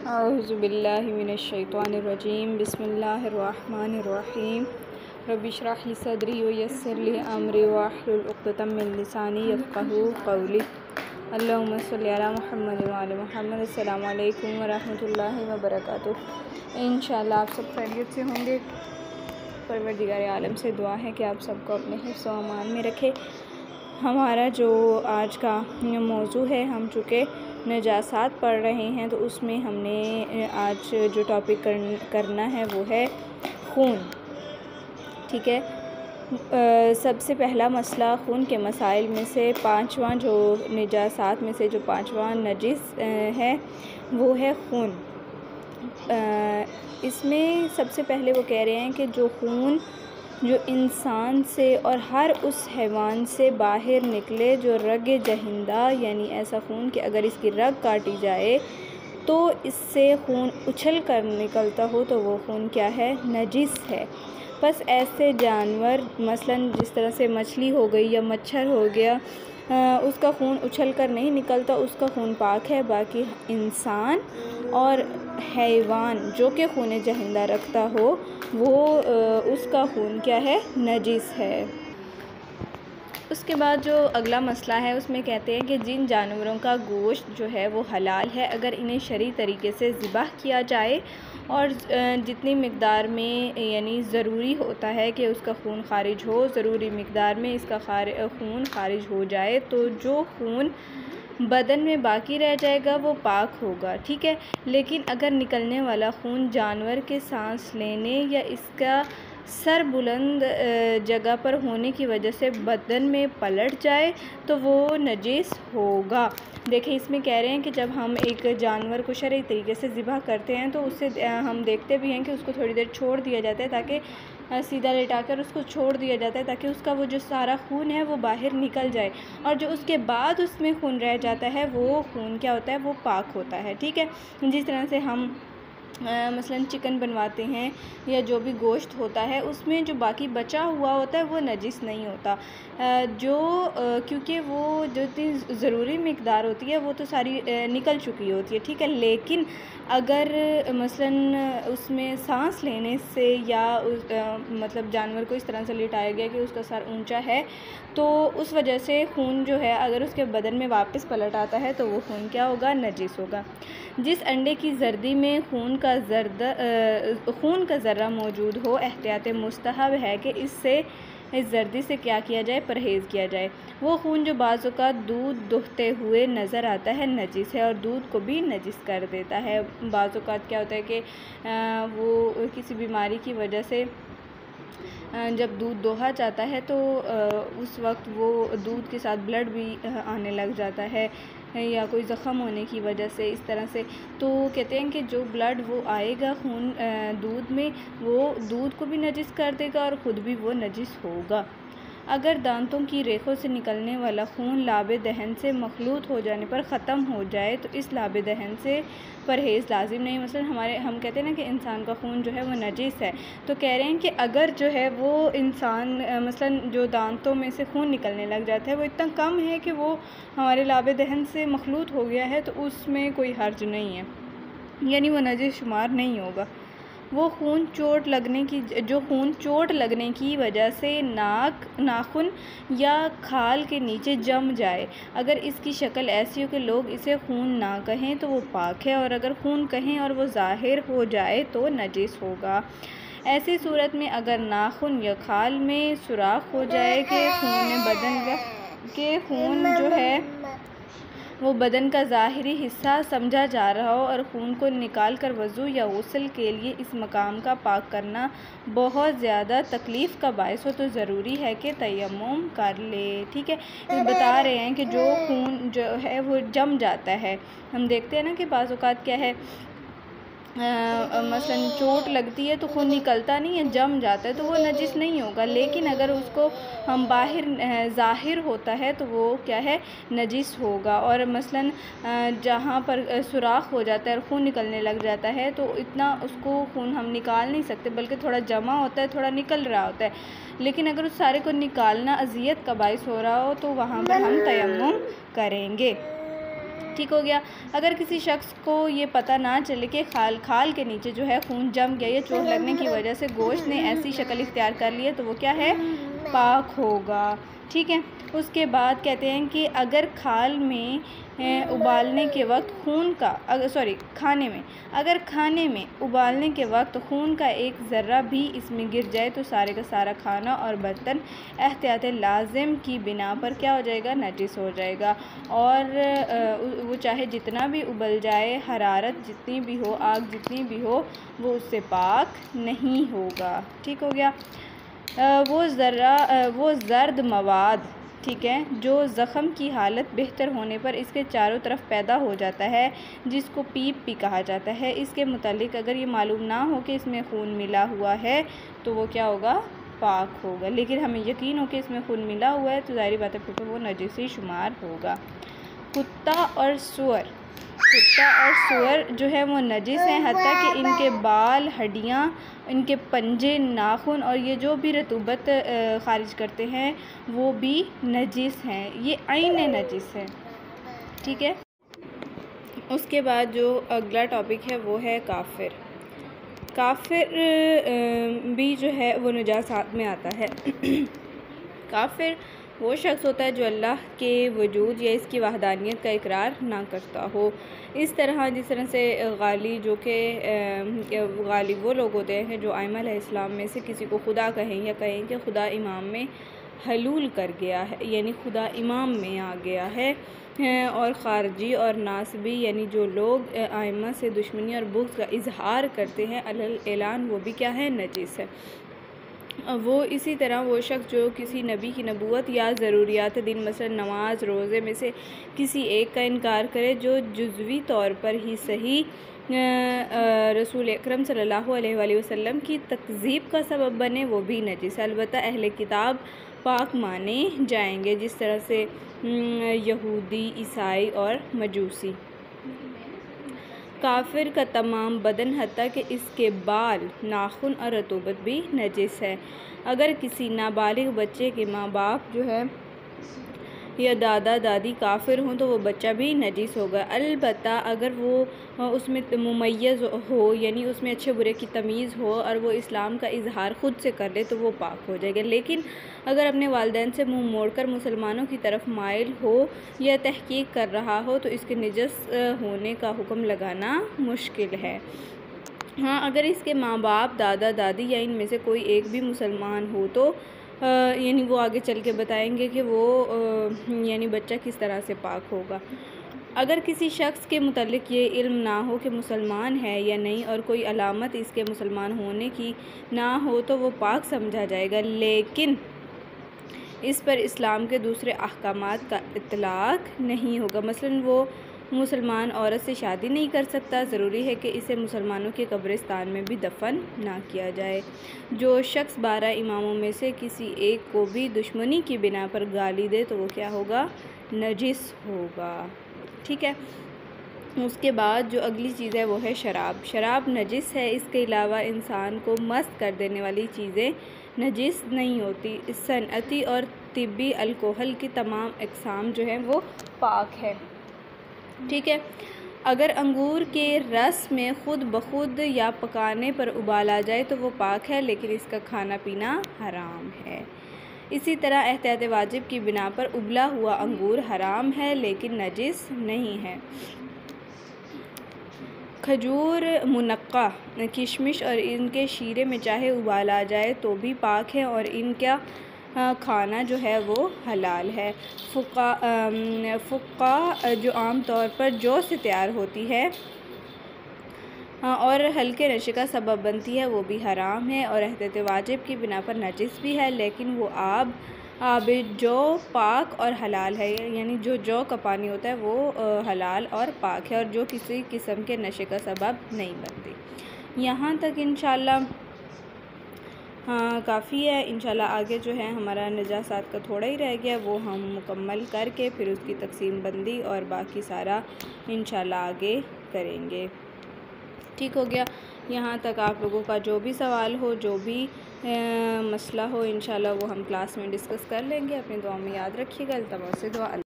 औज़ुबिल्लाहि मिनश्शैतानिर्रजीम बिस्मिल्लाहिर्रहमानिर्रहीम रब्बि इश्रह ली सदरी व यस्सिर ली अमरी वाहलुल उक़्दतम मिन लिसानी यफ़क़हू क़ौली। अल्लाहुम्मा सल्लि अला मुहम्मद व आलि मुहम्मद। अस्सलामु अलैकुम व रहमतुल्लाहि व बरकातुहू। इंशाअल्लाह आप सब खैरियत से होंगे। परवरदिगार आलम से दुआ है कि आप सबको अपने हिफ्ज़ व अमान में रखे। हमारा जो आज का मौजू है, हम चूँकि नजासात पढ़ रहे हैं तो उसमें हमने आज जो टॉपिक करना है वो है खून। ठीक है। सबसे पहला मसला खून के मसाइल में से पांचवा, जो नजासात में से जो पांचवा नजिस है वो है खून। इसमें सबसे पहले वो कह रहे हैं कि जो खून जो इंसान से और हर उस हैवान से बाहर निकले जो रग जहिंदा, यानी ऐसा खून कि अगर इसकी रग काटी जाए तो इससे खून उछल कर निकलता हो तो वो खून क्या है? नजिस है। बस ऐसे जानवर मसलन जिस तरह से मछली हो गई या मच्छर हो गया, उसका खून उछल कर नहीं निकलता, उसका खून पाक है। बाकी इंसान और हैवान जो कि खून जहिंदा रखता हो वो उसका खून क्या है? नजिस है। उसके बाद जो अगला मसला है उसमें कहते हैं कि जिन जानवरों का गोश्त जो है वो हलाल है, अगर इन्हें शरई तरीके से ज़िबाह किया जाए और जितनी मिक़दार में यानी ज़रूरी होता है कि उसका खून ख़ारिज हो, ज़रूरी मिक़दार में इसका खून ख़ारिज हो जाए तो जो खून बदन में बाकी रह जाएगा वो पाक होगा। ठीक है। लेकिन अगर निकलने वाला खून जानवर के सांस लेने या इसका सर बुलंद जगह पर होने की वजह से बदन में पलट जाए तो वो नजिस होगा। देखिए, इसमें कह रहे हैं कि जब हम एक जानवर को शरई तरीके से ज़िबह करते हैं तो उससे हम देखते भी हैं कि उसको थोड़ी देर छोड़ दिया जाता है, ताकि सीधा लेटाकर उसको छोड़ दिया जाता है ताकि उसका वो जो सारा खून है वो बाहर निकल जाए, और जो उसके बाद उसमें खून रह जाता है वो खून क्या होता है? वो पाक होता है। ठीक है। जिस तरह से हम मसलन चिकन बनवाते हैं या जो भी गोश्त होता है उसमें जो बाकी बचा हुआ होता है वो नजिस नहीं होता, क्योंकि वो जो इतनी ज़रूरी मिक़दार होती है वो तो सारी निकल चुकी होती है। ठीक है। लेकिन अगर मसलन उसमें सांस लेने से या मतलब जानवर को इस तरह से लिटाया गया कि उसका सर ऊंचा है तो उस वजह से खून जो है अगर उसके बदन में वापस पलट आता है तो वो खून क्या होगा? नजिस होगा। जिस अंडे की जर्दी में खून का ज़र्रा मौजूद हो, एहतियात मुस्तहब है कि इस जर्दी से क्या किया जाए? परहेज़ किया जाए। वो खून जो बाज़ औक़ात दूध दुहते हुए नज़र आता है नजिस है और दूध को भी नजिस कर देता है। बाज़ औक़ात क्या होता है कि वो किसी बीमारी की वजह से जब दूध दोहा जाता है तो उस वक्त वो दूध के साथ ब्लड भी आने लग जाता है, या कोई ज़ख़म होने की वजह से इस तरह से, तो कहते हैं कि जो ब्लड वो आएगा खून दूध में, वो दूध को भी नजिस कर देगा और ख़ुद भी वो नजिस होगा। अगर दांतों की रेखों से निकलने वाला खून लाबे दहन से मखलूत हो जाने पर ख़त्म हो जाए तो इस लाबे दहन से परहेज़ लाजिम नहीं। मसलन हम कहते हैं ना कि इंसान का खून जो है वो नजिस है, तो कह रहे हैं कि अगर जो है वो इंसान मसलन जो दांतों में से खून निकलने लग जाता है वो इतना कम है कि वो हमारे लाबे दहन से मखलूत हो गया है तो उसमें कोई हर्ज नहीं है, यानी वो नजिस शुमार नहीं होगा। वो खून चोट लगने की वजह से नाखून या खाल के नीचे जम जाए, अगर इसकी शक्ल ऐसी हो कि लोग इसे खून ना कहें तो वो पाक है, और अगर खून कहें और वो ज़ाहिर हो जाए तो नजिस होगा। ऐसी सूरत में अगर नाखून या खाल में सुराख हो जाए कि खून जो है वो बदन का ज़ाहिरी हिस्सा समझा जा रहा हो और खून को निकाल कर वज़ू या गुस्ल के लिए इस मकाम का पाक करना बहुत ज़्यादा तकलीफ़ का बायस हो तो ज़रूरी है कि तयम्मुम कर ले। ठीक है। बता रहे हैं कि जो खून जो है वो जम जाता है, हम देखते हैं ना कि बाज़ औक़ात क्या है मसलन चोट लगती है तो खून निकलता नहीं है, जम जाता है, तो वो नजिस नहीं होगा। लेकिन अगर उसको हम बाहर ज़ाहिर होता है तो वो क्या है? नजिस होगा। और मसलन जहाँ पर सुराख हो जाता है और खून निकलने लग जाता है तो इतना उसको खून हम निकाल नहीं सकते, बल्कि थोड़ा जमा होता है, थोड़ा निकल रहा होता है। लेकिन अगर उस सारे को निकालना अज़ियत का बाइस हो रहा हो तो वहाँ पर हम तयम्मुम करेंगे। ठीक हो गया। अगर किसी शख्स को ये पता ना चले कि खाल के नीचे जो है खून जम गया या चोट लगने की वजह से गोश्त ने ऐसी शक्ल इख्तियार कर ली है तो वो क्या है, पाक होगा। ठीक है। उसके बाद कहते हैं कि अगर खाल में उबालने के वक्त खाने में उबालने के वक्त खून का एक ज़र्रा भी इसमें गिर जाए तो सारे का सारा खाना और बर्तन एहतियात लाजिम की बिना पर क्या हो जाएगा, नजिस हो जाएगा। और वो चाहे जितना भी उबल जाए, हरारत जितनी भी हो, आग जितनी भी हो, वो उससे पाक नहीं होगा। ठीक हो गया। वो ज़र्द मवाद, ठीक है, जो ज़ख़म की हालत बेहतर होने पर इसके चारों तरफ पैदा हो जाता है, जिसको पीप भी कहा जाता है। इसके मुतालिक अगर ये मालूम ना हो कि इसमें खून मिला हुआ है तो वो क्या होगा, पाक होगा। लेकिन हमें यकीन हो कि इसमें खून मिला हुआ है तो ज़ाहिर बात है फिर तो वो नजिस ही शुमार होगा। कुत्ता और सूअर जो है वो नजिस हैं, हत्ता कि इनके बाल, हड्डियाँ, इनके पंजे, नाखून और ये जो भी रतूबत ख़ारिज करते हैं वो भी नजिस हैं, ये आइन नजिस है। ठीक है। उसके बाद जो अगला टॉपिक है वो है काफिर। काफिर भी जो है वो नजासात में आता है। काफिर वो शख्स होता है जो अल्लाह के वजूद या इसकी वहदानियत का इकरार ना करता हो। इस तरह जिस तरह से गाली, जो कि गाली वो लोग होते हैं जो आइमा अलैहिस्सलाम में से किसी को खुदा कहें या कहें कि खुदा इमाम में हलूल कर गया है, यानी खुदा इमाम में आ गया है। और ख़ारजी और नासबी यानी जो लोग आइमा से दुश्मनी और बुग़्ज़ का इजहार करते हैं अलल ऐलान, वो भी क्या है, नजीस है। वो इसी तरह वो शख्स जो किसी नबी की नबूवत या ज़रूरियात दिन मसलन नमाज, रोज़े में से किसी एक का इनकार करे जो जुज़वी तौर पर ही सही रसूल अकरम सल्लल्लाहु अलैहि वसल्लम की तकज़ीब का सबब बने, वो भी नजीस। अलबत्ता अहले किताब पाक माने जाएंगे, जिस तरह से यहूदी, ईसाई और मजूसी। काफिर का तमाम बदन हत्ता कि इसके बाल, नाखून और रतूबत भी नजिस है। अगर किसी नाबालिग बच्चे के माँ बाप जो है या दादा दादी काफिर हों तो वो बच्चा भी नजीस होगा। अलबत्ता अगर वो उसमें मुमय्यज़ हो, यानी उसमें अच्छे बुरे की तमीज़ हो और वो इस्लाम का इजहार ख़ुद से कर ले तो वो पाक हो जाएगा। लेकिन अगर अपने वालिदैन से मुँह मोड़कर मुसलमानों की तरफ माइल हो या तहकीक कर रहा हो तो इसके नजस होने का हुक्म लगाना मुश्किल है। हाँ, अगर इसके माँ बाप, दादा दादी या इनमें से कोई एक भी मुसलमान हो तो यानी वो आगे चल के बताएंगे कि वो यानी बच्चा किस तरह से पाक होगा। अगर किसी शख्स के मुतल्लिक़ ये इल्म ना हो कि मुसलमान है या नहीं और कोई अलामत इसके मुसलमान होने की ना हो तो वो पाक समझा जाएगा, लेकिन इस पर इस्लाम के दूसरे अहकामात का इतलाक़ नहीं होगा। मसलन वो मुसलमान औरत से शादी नहीं कर सकता, ज़रूरी है कि इसे मुसलमानों के कब्रिस्तान में भी दफन ना किया जाए। जो शख्स 12 इमामों में से किसी एक को भी दुश्मनी की बिना पर गाली दे तो वो क्या होगा, नजिस होगा। ठीक है। उसके बाद जो अगली चीज़ है वो है शराब। शराब नजिस है, इसके अलावा इंसान को मस्त कर देने वाली चीज़ें नजिस नहीं होती। सनअती और तिब्बी अल्कोहल की तमाम अक़साम जो है वो पाक है। ठीक है। अगर अंगूर के रस में ख़ुद ब खुद या पकाने पर उबाल आ जाए तो वो पाक है, लेकिन इसका खाना पीना हराम है। इसी तरह एहतियात वाजिब की बिना पर उबला हुआ अंगूर हराम है लेकिन नजिस नहीं है। खजूर, मुनक्का, किशमिश और इनके शीरे में चाहे उबाल आ जाए तो भी पाक है और इनका खाना जो है वो हलाल है। फ़ुक्का जो आम तौर पर जौ से तैयार होती है और हल्के नशे का सबब बनती है, वो भी हराम है और एहतियात वाजिब की बिना पर नजिस भी है, लेकिन वो आब जौ पाक और हलाल है, यानी जो जौ का पानी होता है वो हलाल और पाक है और जो किसी किस्म के नशे का सबब नहीं बनती। यहाँ तक इंशाल्लाह काफ़ी है। इंशाल्लाह आगे जो है हमारा नजासात का थोड़ा ही रह गया, वो हम मुकम्मल करके फिर उसकी तकसीम बंदी और बाकी सारा इंशाल्लाह आगे करेंगे। ठीक हो गया। यहाँ तक आप लोगों का जो भी सवाल हो, जो भी मसला हो, इंशाल्लाह वो हम क्लास में डिस्कस कर लेंगे। अपनी दुआ में याद रखिएगा। अल्तमस से दुआ।